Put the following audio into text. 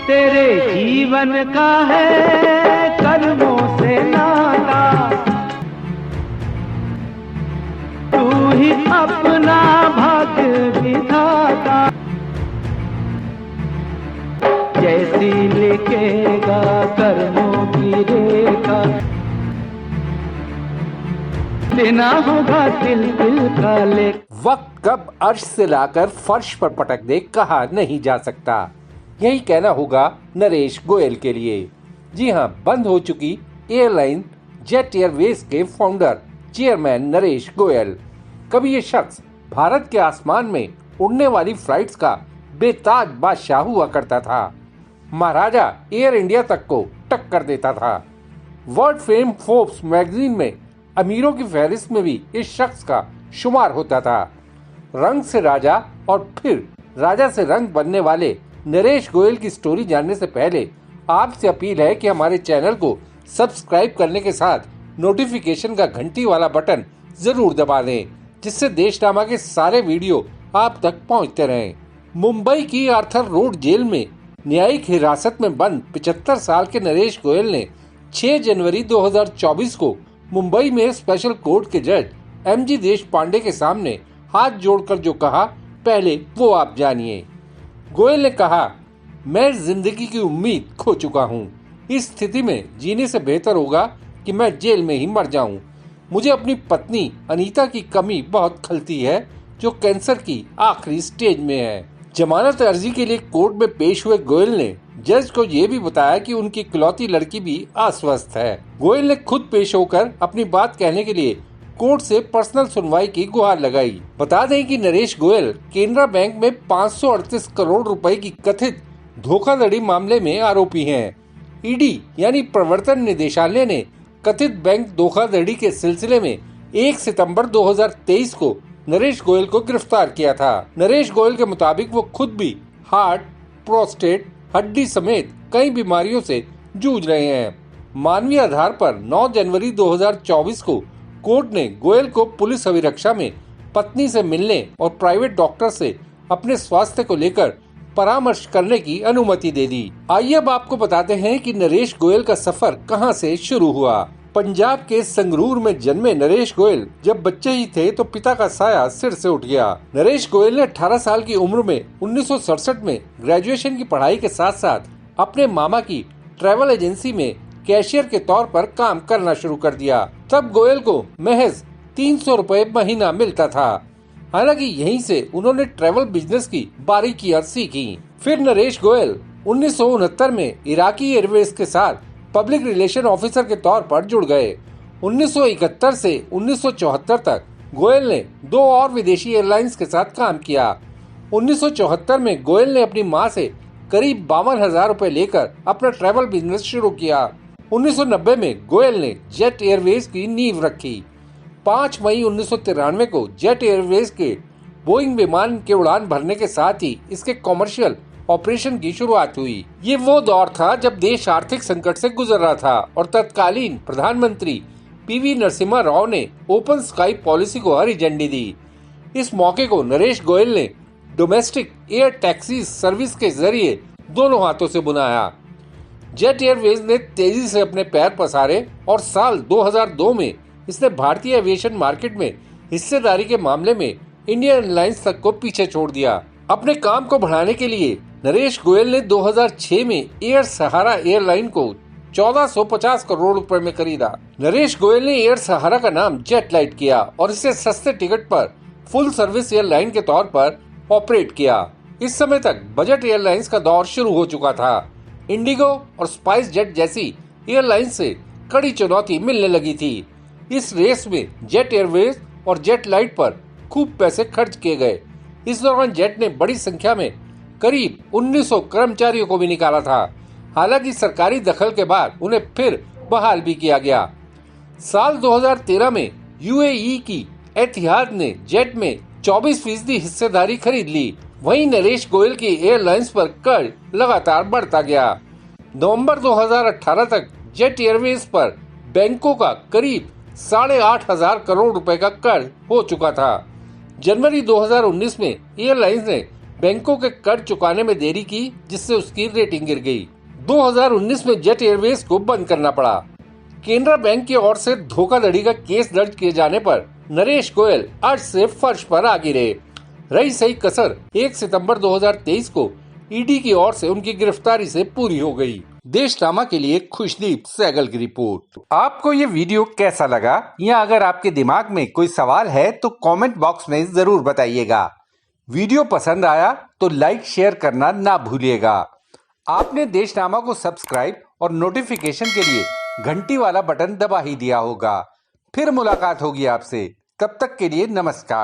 तेरे जीवन का है कर्मों से नाता, तू ही अपना भाग्य विधाता, जैसी लिखेगा कर्मों की रेखा, लेना होगा दिल दिल का लेख। वक्त कब अर्श से लाकर फर्श पर पटक दे कहा नहीं जा सकता, यही कहना होगा नरेश गोयल के लिए। जी हाँ, बंद हो चुकी एयरलाइन जेट एयरवेज के फाउंडर चेयरमैन नरेश गोयल। कभी ये शख्स भारत के आसमान में उड़ने वाली फ्लाइट्स का बेताज बादशाह हुआ करता था। महाराजा एयर इंडिया तक को टक्कर देता था। वर्ल्ड फेम फोर्ब्स मैगजीन में अमीरों की फहरिस्त में भी इस शख्स का शुमार होता था। रंग से राजा और फिर राजा से रंग बनने वाले नरेश गोयल की स्टोरी जानने से पहले आपसे अपील है कि हमारे चैनल को सब्सक्राइब करने के साथ नोटिफिकेशन का घंटी वाला बटन जरूर दबा दें, जिससे देशनामा के सारे वीडियो आप तक पहुंचते रहें। मुंबई की आर्थर रोड जेल में न्यायिक हिरासत में बंद 75 साल के नरेश गोयल ने 6 जनवरी 2024 को मुंबई में स्पेशल कोर्ट के जज MG देशपांडे के सामने हाथ जोड़कर जो कहा, पहले वो आप जानिए। गोयल ने कहा, मैं जिंदगी की उम्मीद खो चुका हूँ। इस स्थिति में जीने से बेहतर होगा कि मैं जेल में ही मर जाऊं। मुझे अपनी पत्नी अनीता की कमी बहुत खलती है, जो कैंसर की आखिरी स्टेज में है। जमानत अर्जी के लिए कोर्ट में पेश हुए गोयल ने जज को ये भी बताया कि उनकी इकलौती लड़की भी अस्वस्थ है। गोयल ने खुद पेश होकर अपनी बात कहने के लिए कोर्ट से पर्सनल सुनवाई की गुहार लगाई। बता दें कि नरेश गोयल केनरा बैंक में 538 करोड़ रुपए की कथित धोखाधड़ी मामले में आरोपी हैं। ईडी यानी प्रवर्तन निदेशालय ने कथित बैंक धोखाधड़ी के सिलसिले में 1 सितंबर 2023 को नरेश गोयल को गिरफ्तार किया था। नरेश गोयल के मुताबिक वो खुद भी हार्ट, प्रोस्टेट, हड्डी समेत कई बीमारियों से जूझ रहे हैं। मानवीय आधार पर 9 जनवरी 2024 को कोर्ट ने गोयल को पुलिस अभिरक्षा में पत्नी से मिलने और प्राइवेट डॉक्टर से अपने स्वास्थ्य को लेकर परामर्श करने की अनुमति दे दी। आइए अब आपको बताते हैं कि नरेश गोयल का सफर कहां से शुरू हुआ। पंजाब के संगरूर में जन्मे नरेश गोयल जब बच्चे ही थे तो पिता का साया सिर से उठ गया। नरेश गोयल ने 18 साल की उम्र में 1967 में ग्रेजुएशन की पढ़ाई के साथ साथ अपने मामा की ट्रैवल एजेंसी में कैशियर के तौर पर काम करना शुरू कर दिया। तब गोयल को महज 300 रुपए महीना मिलता था। हालांकि यहीं से उन्होंने ट्रैवल बिजनेस की बारीकियां सीखी। फिर नरेश गोयल 1969 में इराकी एयरवेज के साथ पब्लिक रिलेशन ऑफिसर के तौर पर जुड़ गए। 1971 से 1974 तक गोयल ने 2 और विदेशी एयरलाइंस के साथ काम किया। 1974 में गोयल ने अपनी मां से करीब 52,000 रुपए लेकर अपना ट्रैवल बिजनेस शुरू किया। 1990 में गोयल ने जेट एयरवेज की नींव रखी। 5 मई 1993 को जेट एयरवेज के बोइंग विमान के उड़ान भरने के साथ ही इसके कॉमर्शियल ऑपरेशन की शुरुआत हुई। ये वो दौर था जब देश आर्थिक संकट से गुजर रहा था और तत्कालीन प्रधानमंत्री PV नरसिम्हा राव ने ओपन स्काई पॉलिसी को हरी झंडी दी। इस मौके को नरेश गोयल ने डोमेस्टिक एयर टैक्सी सर्विस के जरिए दोनों हाथों से बुनाया। जेट एयरवेज ने तेजी से अपने पैर पसारे और साल 2002 में इसने भारतीय एविएशन मार्केट में हिस्सेदारी के मामले में इंडियन एयरलाइंस तक को पीछे छोड़ दिया। अपने काम को बढ़ाने के लिए नरेश गोयल ने 2006 में एयर सहारा एयरलाइन को 1450 करोड़ रुपए में खरीदा। नरेश गोयल ने एयर सहारा का नाम जेट लाइट किया और इसे सस्ते टिकट पर फुल सर्विस एयरलाइन के तौर पर ऑपरेट किया। इस समय तक बजट एयरलाइंस का दौर शुरू हो चुका था। इंडिगो और स्पाइस जेट जैसी एयरलाइन से कड़ी चुनौती मिलने लगी थी। इस रेस में जेट एयरवेज और जेट लाइट पर खूब पैसे खर्च किए गए। इस दौरान जेट ने बड़ी संख्या में करीब 1900 कर्मचारियों को भी निकाला था। हालांकि सरकारी दखल के बाद उन्हें फिर बहाल भी किया गया। साल 2013 में UAE की एतिहाद ने जेट में 24% हिस्सेदारी खरीद ली। वहीं नरेश गोयल की एयरलाइंस पर कर्ज लगातार बढ़ता गया। नवंबर 2018 तक जेट एयरवेज पर बैंकों का करीब 8,500 करोड़ रुपए का कर्ज हो चुका था। जनवरी 2019 में एयरलाइंस ने बैंकों के कर चुकाने में देरी की, जिससे उसकी रेटिंग गिर गई। 2019 में जेट एयरवेज को बंद करना पड़ा। केनरा बैंक की ओर से धोखाधड़ी का केस दर्ज किए जाने पर नरेश गोयल अर्श से फर्श पर आ गिरे। रही सही कसर 1 सितंबर 2023 को ईडी की ओर से उनकी गिरफ्तारी से पूरी हो गई। देशनामा के लिए खुशदीप सहगल की रिपोर्ट। आपको ये वीडियो कैसा लगा, या अगर आपके दिमाग में कोई सवाल है तो कमेंट बॉक्स में जरूर बताइएगा। वीडियो पसंद आया तो लाइक शेयर करना ना भूलिएगा। आपने देशनामा को सब्सक्राइब और नोटिफिकेशन के लिए घंटी वाला बटन दबा ही दिया होगा। फिर मुलाकात होगी आपसे, तब तक के लिए नमस्कार।